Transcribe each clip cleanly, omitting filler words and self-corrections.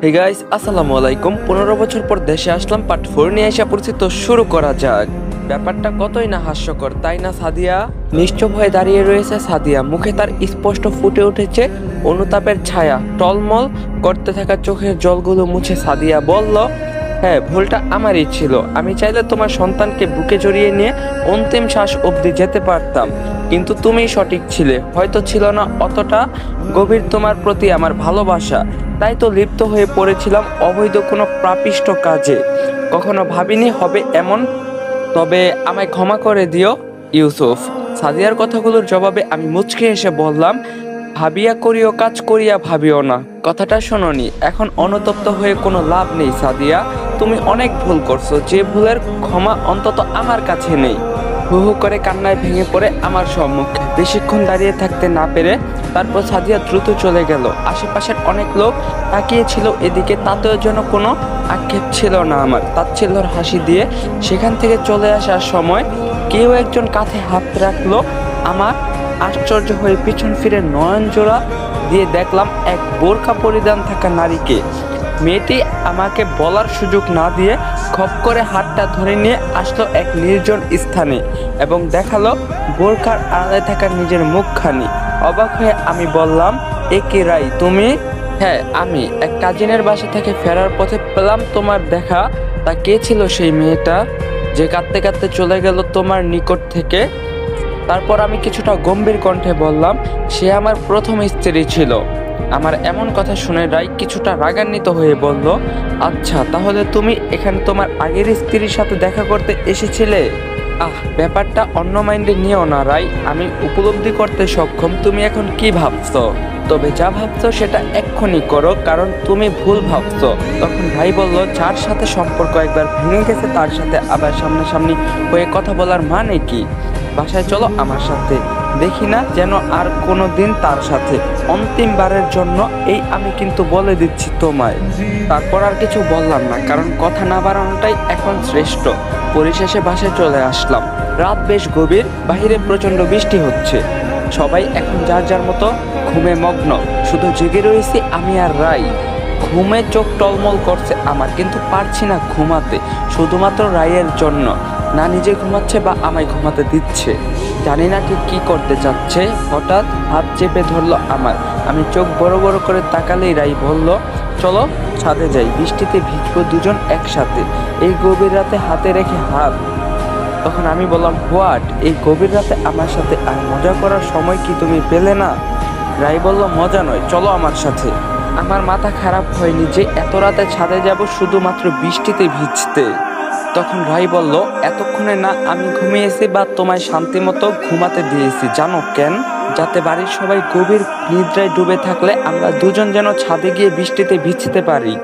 Hey guys, আসসালামু আলাইকুম। 15 বছর পর দেশে আসলাম, পার্ট 4 নিয়ে এসে পড়ছি। তো শুরু করা যাক। ব্যাপারটা কতই না হাস্যকর, তাই না সাদিয়া? নিশ্চুপ হয়ে দাঁড়িয়ে রয়েছে সাদিয়া, মুখে তার স্পষ্ট ফুটে উঠেছে অনুতাপের ছায়া। টলমল করতে থাকা চোখের জলগুলো মুছে সাদিয়া বলল, হ্যাঁ, ভুলটা আমারই ছিল। আমি চাইলে তোমার সন্তানকে বুকে জড়িয়ে নিয়ে অন্তিম শ্বাস অবধি যেতে পারতাম, কিন্তু তুমিই সঠিক ছিলে। হয়তো ছিল না অতটা গভীর তোমার প্রতি আমার ভালোবাসা, তাই তো লিপ্ত হয়ে পড়েছিলাম অবৈধ কোনো পাপিষ্ঠ কাজে। কখনো ভাবিনি হবে এমন। তবে আমায় ক্ষমা করে দিও ইউসুফ। সাদিয়ার কথাগুলোর জবাবে আমি মুচকে এসে বললাম, ভাবিয়া করিও কাজ, করিয়া ভাবিও না। কথাটা শোনোনি, এখন অনুতপ্ত হয়ে কোনো লাভ নেই সাদিয়া। তুমি অনেক ভুল করছো, যে ভুলের ক্ষমা অন্তত আমার কাছে নেই। হু হু করে কান্নায় ভেঙে পড়ে আমার সম্মুখে। বেশিক্ষণ দাঁড়িয়ে থাকতে না পেরে তারপর সাদিয়া দ্রুত চলে গেল। আশেপাশের অনেক লোক তাকিয়েছিল এদিকে, তাতেও যেন কোনো আক্ষেপ ছিল না আমার। তাচ্ছিল্যর হাসি দিয়ে সেখান থেকে চলে আসার সময় কেউ একজন কাঁধে হাত রাখলো আমার। আশ্চর্য হয়ে পিছন ফিরে নয়ন জোড়া দিয়ে দেখলাম এক বোরকা পরিধান থাকা নারীকে। মেয়েটি আমাকে বলার সুযোগ না দিয়ে খপ করে হাতটা ধরে নিয়ে আসলো এক নির্জন স্থানে এবং দেখালো বোরকার আড়ালে থাকা নিজের মুখখানি। অবাক হয়ে আমি বললাম, এ কে রাই তুমি? হ্যাঁ, আমি এক কাজিনের বাসা থেকে ফেরার পথে পেলাম তোমার দেখা। তা কে ছিল সেই মেয়েটা যে কাঁদতে কাঁদতে চলে গেল তোমার নিকট থেকে? তারপর আমি কিছুটা গম্ভীর কণ্ঠে বললাম, সে আমার প্রথম স্ত্রী ছিল। আমার এমন কথা শুনে রাই কিছুটা রাগান্বিত হয়ে বলল, আচ্ছা, তাহলে তুমি এখানে তোমার আগের স্ত্রীর সাথে দেখা করতে এসেছিলে? ব্যাপারটা অন্য মাইন্ডে নিও না রাই। আমি উপলব্ধি করতে সক্ষম তুমি এখন কি ভাবছো। তবে যা ভাবছো সেটা এক্ষুনি করো, কারণ তুমি ভুল ভাবছো। তখন ভাই বলল, যার সাথে সম্পর্ক একবার ভেঙে গেছে তার সাথে আবার সামনাসামনি হয়ে কথা বলার মানে কি? বাসায় চলো আমার সাথে, দেখি না যেন আর কোনো দিন তার সাথে। অন্তিমবারের জন্য এই আমি কিন্তু বলে দিচ্ছি তোমায়। তারপর আর কিছু বললাম না, কারণ কথা না বাড়ানোটাই এখন শ্রেষ্ঠ। পরিশেষে বাসায় চলে আসলাম। রাত বেশ গভীর, বাহিরে প্রচন্ড বৃষ্টি হচ্ছে। সবাই এখন যার যার মতো ঘুমে মগ্ন। শুধু জেগে রয়েছি আমি আর রাই। ঘুমে চোখ টলমল করছে আমার, কিন্তু পারছি না ঘুমাতে, শুধুমাত্র রায়ের জন্য। না নিজে ঘুমাচ্ছে বা আমায় ঘুমাতে দিচ্ছে, জানি না ঠিক কি করতে চাচ্ছে। হঠাৎ হাত চেপে ধরলো আমার। আমি চোখ বড় বড় করে তাকালেই রাই বলল, চলো ছাদে যাই, বৃষ্টিতে ভিজবো দুজন একসাথে, এই গভীর রাতে হাতে রেখে হাত। তখন আমি বললাম, হোয়াট, এই গভীর রাতে আমার সাথে আর মজা করার সময় কি তুমি পেলে না? রাই বলল, মজা নয়, চলো আমার সাথে। আমার মাথা খারাপ হয়নি যে এত রাতে ছাদে যাব শুধুমাত্র বৃষ্টিতে ভিজতে। তখন রাই বলল, এতক্ষণে না আমি ঘুমিয়েছি বা তোমায় শান্তি মতো ঘুমাতে দিয়েছি, জানো কেন? যাতে বাড়ির সবাই গভীর নিদ্রায় ডুবে থাকলে আমরা দুজন যেন ছাদে গিয়ে বৃষ্টিতে ভিজতে পারি।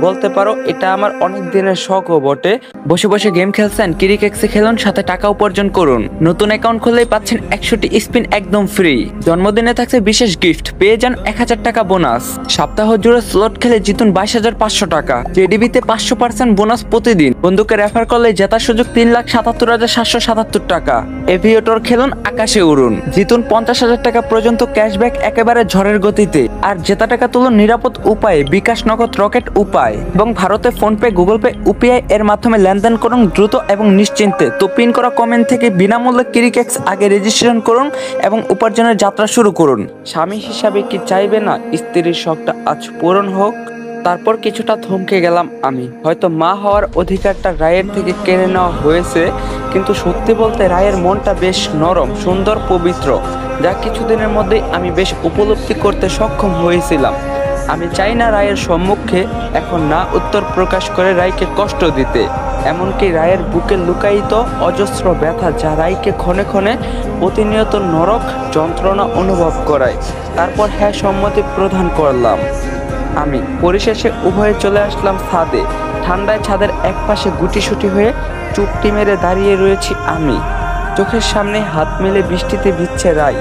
বলতে পারো এটা আমার অনেক দিনের শখও বটে। বসে বসে গেম খেলছেন, ক্রিকেক্সে খেলুন, সাথে টাকা উপার্জন করুন। নতুন অ্যাকাউন্ট খুললেই পাচ্ছেন 100টি স্পিন একদম ফ্রি। জন্মদিনে থাকছে বিশেষ গিফট, পেয়ে যান 1000 টাকা বোনাস। সপ্তাহ জুড়ে স্লট খেলে জিতুন 22,500 টাকা। জেডিবিতে 500% বোনাস প্রতিদিন। বন্ধুকে রেফার করলে জেতার সুযোগ 3,77,777 টাকা। এভিয়েটর খেলুন, আকাশে উড়ুন, জিতুন 50,000 টাকা পর্যন্ত ক্যাশব্যাক একেবারে ঝড়ের গতিতে। আর জেতা টাকা তুলুন নিরাপদ উপায়ে, বিকাশ, নগদ, রকেট উপায় এবং ভারতে ফোনপে, গুগল পে, ইউপিআই এর মাধ্যমে লেনদেন করুন দ্রুত এবং নিশ্চিন্তে। তো পিন করা কমেন্ট থেকে বিনামূল্যে ক্রিকেক্স আগে রেজিস্ট্রেশন করুন এবং উপার্জনের যাত্রা শুরু করুন। স্বামী হিসাবে কি চাইবে না স্ত্রীর শখটা আজ পূরণ হোক? তারপর কিছুটা থমকে গেলাম আমি। হয়তো মা হওয়ার অধিকারটা রায়ের থেকে কেড়ে নেওয়া হয়েছে, কিন্তু সত্যি বলতে রায়ের মনটা বেশ নরম, সুন্দর, পবিত্র, যা কিছুদিনের মধ্যেই আমি বেশ উপলব্ধি করতে সক্ষম হয়েছিলাম। আমি চাই না রায়ের সম্মুখে এখন না উত্তর প্রকাশ করে রায়কে কষ্ট দিতে। এমনকি রায়ের বুকে লুকায়িত অজস্র ব্যথা, যা রায়কে ক্ষণে ক্ষণে প্রতিনিয়ত নরক যন্ত্রণা অনুভব করায়। তারপর হ্যাঁ সম্মতি প্রদান করলাম আমি। পরিশেষে উভয়ে চলে আসলাম ছাদে। ঠান্ডায় ছাদের এক পাশে গুটিসুটি হয়ে চুপটি মেরে দাঁড়িয়ে রয়েছি আমি। চোখের সামনে হাত মেলে বৃষ্টিতে ভিজছে রাই।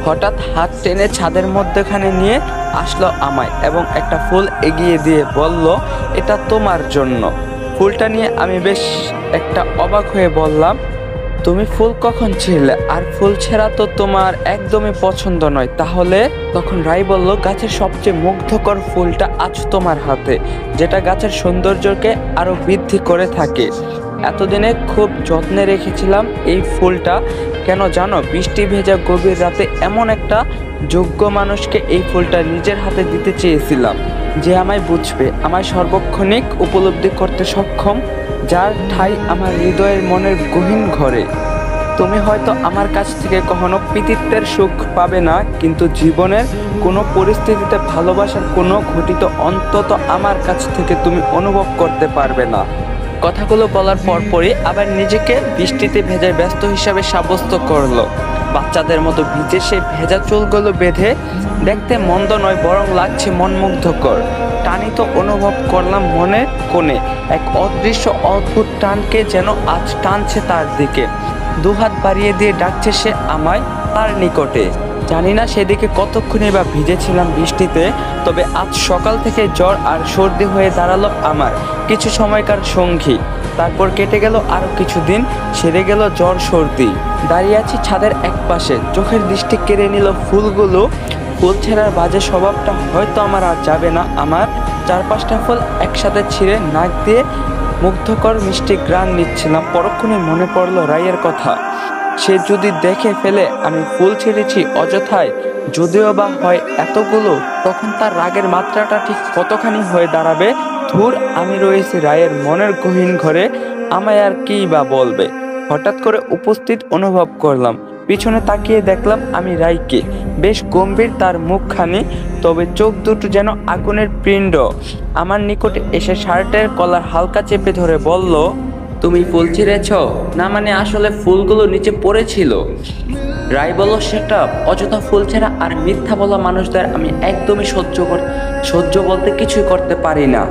হঠাৎ হাত টেনে ছাদের মধ্যখানে নিয়ে আসলো আমায় এবং একটা ফুল এগিয়ে দিয়ে বলল, এটা তোমার জন্য। ফুলটা নিয়ে আমি বেশ একটা অবাক হয়ে বললাম, তুমি ফুল কখন ছিলে? আর ফুল ছেঁড়া তো তোমার একদমই পছন্দ নয়। তাহলে? তখন রাই বলল, গাছের সবচেয়ে মুগ্ধকর ফুলটা আজ তোমার হাতে, যেটা গাছের সৌন্দর্যকে আরো বৃদ্ধি করে থাকে। এতদিনে খুব যত্নে রেখেছিলাম এই ফুলটা। কেন জানো? বৃষ্টি ভেজা গভীর রাতে এমন একটা যোগ্য মানুষকে এই ফুলটা নিজের হাতে দিতে চেয়েছিলাম, যে আমায় বুঝবে, আমায় সর্বক্ষণিক উপলব্ধি করতে সক্ষম, যার ঠাঁই আমার হৃদয়ের মনের গহীন ঘরে। তুমি হয়তো আমার কাছ থেকে কখনো কৃতিত্বের সুখ পাবে না, কিন্তু জীবনের কোনো পরিস্থিতিতে ভালোবাসার কোনো ঘটিত অন্তত আমার কাছ থেকে তুমি অনুভব করতে পারবে না। কথাগুলো বলার পরপরই আবার নিজেকে বৃষ্টিতে ভেজা ব্যস্ত হিসাবে সাব্যস্ত করলো। বাচ্চাদের মতো ভিজে সেই ভেজা চুলগুলো বেঁধে দেখতে মন্দ নয়, বরং লাগছে মনমুগ্ধকর। টানিত অনুভব করলাম মনের কোণে এক অদৃশ্য অদ্ভুত টানকে, যেন আজ টানছে তার দিকে। দুহাত বাড়িয়ে দিয়ে ডাকছে সে আমায় তার নিকটে। জানি না সেদিকে কতক্ষণই বা ভিজেছিলাম বৃষ্টিতে, তবে আজ সকাল থেকে জ্বর আর সর্দি হয়ে দাঁড়ালো আমার কিছু সময়কার সঙ্গী। তারপর কেটে গেল আরও কিছুদিন, সেরে গেল জ্বর সর্দি। দাঁড়িয়ে আছি ছাদের এক পাশে, চোখের দৃষ্টি কেড়ে নিল ফুলগুলো। ফুল ছেঁড়ার বাজে স্বভাবটা হয়তো আমার আর যাবে না। আমার 4-5টা ফুল একসাথে ছিঁড়ে নাক দিয়ে মুগ্ধকর মিষ্টি ঘ্রাণ নিচ্ছিলাম। পরক্ষণে মনে পড়ল রাইয়ের কথা। সে যদি দেখে ফেলে আমি ফুল ছেড়েছি অযথায়, যদিও বা হয় এতগুলো, তখন তার রাগের মাত্রাটা ঠিক কতখানি হয়ে দাঁড়াবে। ধুর, আমি রয়েছি রায়ের মনের গহীন ঘরে, আমায় আর কী বা বলবে। হঠাৎ করে উপস্থিত অনুভব করলাম, পিছনে তাকিয়ে দেখলাম আমি রাইকে। বেশ গম্ভীর তার মুখখানি, তবে চোখ দুটো যেন আগুনের পিণ্ড। আমার নিকটে এসে শার্টের কলার হালকা চেপে ধরে বলল, তুমি ফুল ছিঁড়েছ? না মানে আসলে ফুলগুলো নিচে পড়েছিল। রাই বলল, সেটা অযথা ফুল ছেঁড়া আর মিথ্যা বলা মানুষদের আমি একদমই সহ্য বলতে কিছুই করতে পারি না।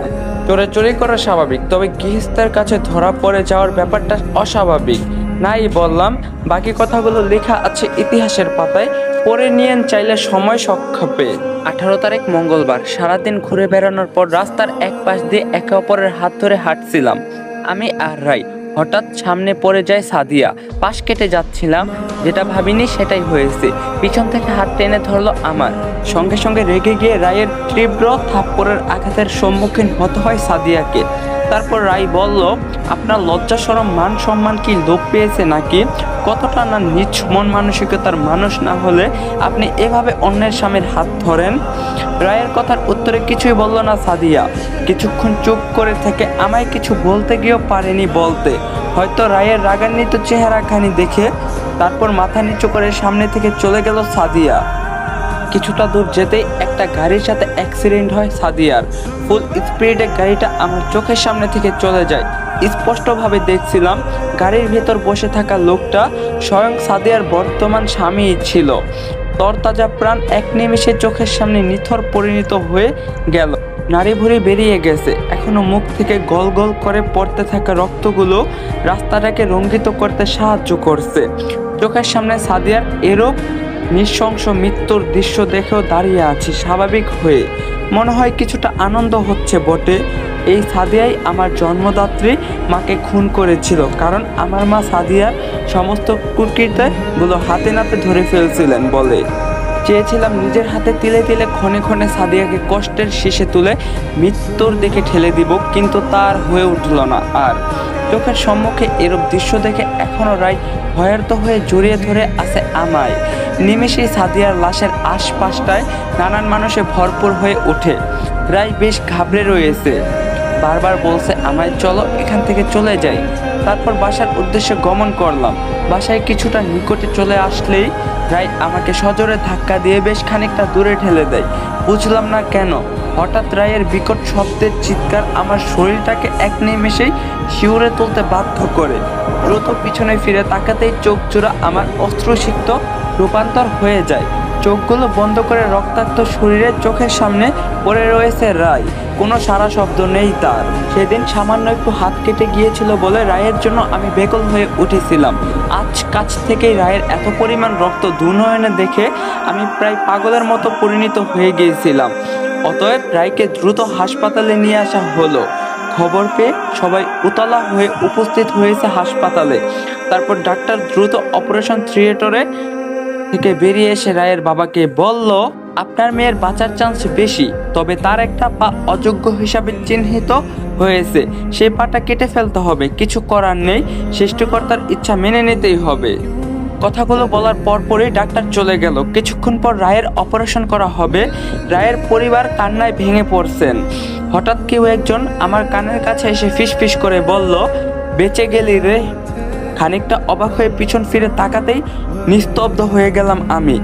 চোরাচুরি করা স্বাভাবিক, তবে গৃহস্থের কাছে ধরা পড়ে যাওয়ার ব্যাপারটা অস্বাভাবিক। নাই বললাম, বাকি কথাগুলো লেখা আছে ইতিহাসের পাতায়, পড়ে নিয়েন চাইলে সময় সংক্ষেপে। 18 তারিখ মঙ্গলবার। সারাদিন ঘুরে বেড়ানোর পর রাস্তার এক পাশ দিয়ে একে অপরের হাত ধরে হাঁটছিলাম আমি আর রাই। হঠাৎ সামনে পড়ে যায় সাদিয়া। পাশ কেটে যাচ্ছিলাম, যেটা ভাবিনি সেটাই হয়েছে। পিছন থেকে হাত টেনে ধরলো আমার। সঙ্গে সঙ্গে রেগে গিয়ে রায়ের তীব্র থাপ্পড়ের আঘাতের সম্মুখীন হতে হয় সাদিয়াকে। তারপর রাই বলল, আপনার লজ্জা শরম মান সম্মান কি লোপ পেয়েছে নাকি? কতটা না নিচ মন মানসিকতার মানুষ না হলে আপনি এভাবে অন্যের স্বামীর হাত ধরেন? রায়ের কথার উত্তরে কিছুই বলল না সাদিয়া। কিছুক্ষণ চুপ করে থেকে আমায় কিছু বলতে গিয়েও পারেনি বলতে, হয়তো রায়ের রাগান্বিত চেহারাখানি দেখে। তারপর মাথা নিচু করে সামনে থেকে চলে গেল সাদিয়া। কিছুটা দূর যেতেই একটা গাড়ির সাথে অ্যাক্সিডেন্ট হয় সাদিয়ার। ফুল স্পিডে গাড়িটা আমার চোখের সামনে থেকে চলে যায়। স্পষ্টভাবে দেখছিলাম গাড়ির ভেতর বসে থাকা লোকটা স্বয়ং সাদিয়ার বর্তমান স্বামীই ছিল। তরতাজা প্রাণ এক নিমেষে চোখের সামনে নিথর পরিণত হয়ে গেল। নাড়ি ভুঁড়ি বেরিয়ে গেছে, এখনো মুখ থেকে গল গল করে পড়তে থাকা রক্তগুলো রাস্তাটাকে রঞ্জিত করতে সাহায্য করছে। চোখের সামনে সাদিয়ার এরূপ নৃশংস মৃত্যুর দৃশ্য দেখেও দাঁড়িয়ে আছি স্বাভাবিক হয়ে। মনে হয় কিছুটা আনন্দ হচ্ছে বটে। এই সাদিয়াই আমার জন্মদাত্রী মাকে খুন করেছিল, কারণ আমার মা সাদিয়ার সমস্ত কুকীর্তিগুলো হাতে নাতে ধরে ফেলছিলেন বলে। চেয়েছিলাম নিজের হাতে তিলে তিলে ক্ষণে ক্ষণে সাদিয়াকে কষ্টের শীষে তুলে মৃত্যুর দিকে ঠেলে দিব, কিন্তু তার হয়ে উঠল না। আর চোখের সম্মুখে এরূপ দৃশ্য দেখে এখনো রায় ভয়ার্ত হয়ে জড়িয়ে ধরে আছে আমায়। নিমেষেই সাদিয়ার লাশের আশপাশটায় নানান মানুষে ভরপুর হয়ে ওঠে। রায় বেশ ঘাবড়ে রয়েছে, বারবার বলছে আমায়, চলো এখান থেকে চলে যাই। তারপর বাসার উদ্দেশ্যে গমন করলাম। বাসায় কিছুটা নিকটে চলে আসলেই রায় আমাকে সজোরে ধাক্কা দিয়ে বেশ খানিকটা দূরে ঠেলে দেয়। বুঝলাম না কেন হঠাৎ রায়ের বিকট শব্দের চিৎকার আমার শরীরটাকে এক নিমেষেই শিউরে তুলতে বাধ্য করে। দ্রুত পিছনে ফিরে তাকাতেই চোখ জোড়া আমার অশ্রুসিক্ত রূপান্তর হয়ে যায়। চোখগুলো বন্ধ করে রক্তাক্ত শরীরে চোখের সামনে পড়ে রয়েছে রায়। কোনো সারা শব্দ নেই তার। সেদিন সামান্য একটু হাত কেটে গিয়েছিল বলে রায়ের জন্য আমি বেকল হয়ে উঠেছিলাম। আজ কাছ থেকেই রায়ের এত পরিমাণ রক্ত দুনয়নে দেখে আমি প্রায় পাগলের মতো পরিণত হয়ে গিয়েছিলাম। অতএব রায়কে দ্রুত হাসপাতালে নিয়ে আসা হলো। খবর পেয়ে সবাই উতলা হয়ে উপস্থিত হয়েছে হাসপাতালে। তারপর ডাক্তার দ্রুত অপারেশন থিয়েটারে থেকে বেরিয়ে এসে রায়ের বাবাকে বলল, আপনার মেয়ের বাঁচার চান্স বেশি, তবে তার একটা পা অযোগ্য হিসাবে চিহ্নিত হয়েছে। সেই পাটা কেটে ফেলতে হবে, কিছু করার নেই, সৃষ্টিকর্তার ইচ্ছা মেনে নিতেই হবে। কথাগুলো বলার পরপরই ডাক্তার চলে গেল। কিছুক্ষণ পর রায়ের অপারেশন করা হবে। রায়ের পরিবার কান্নায় ভেঙে পড়ছেন। হঠাৎ কেউ একজন আমার কানের কাছে এসে ফিসফিস করে বলল, বেঁচে গেলি রে। খানিকটা অবাক হয়ে পিছন ফিরে তাকাতেই নিস্তব্ধ হয়ে গেলাম আমি।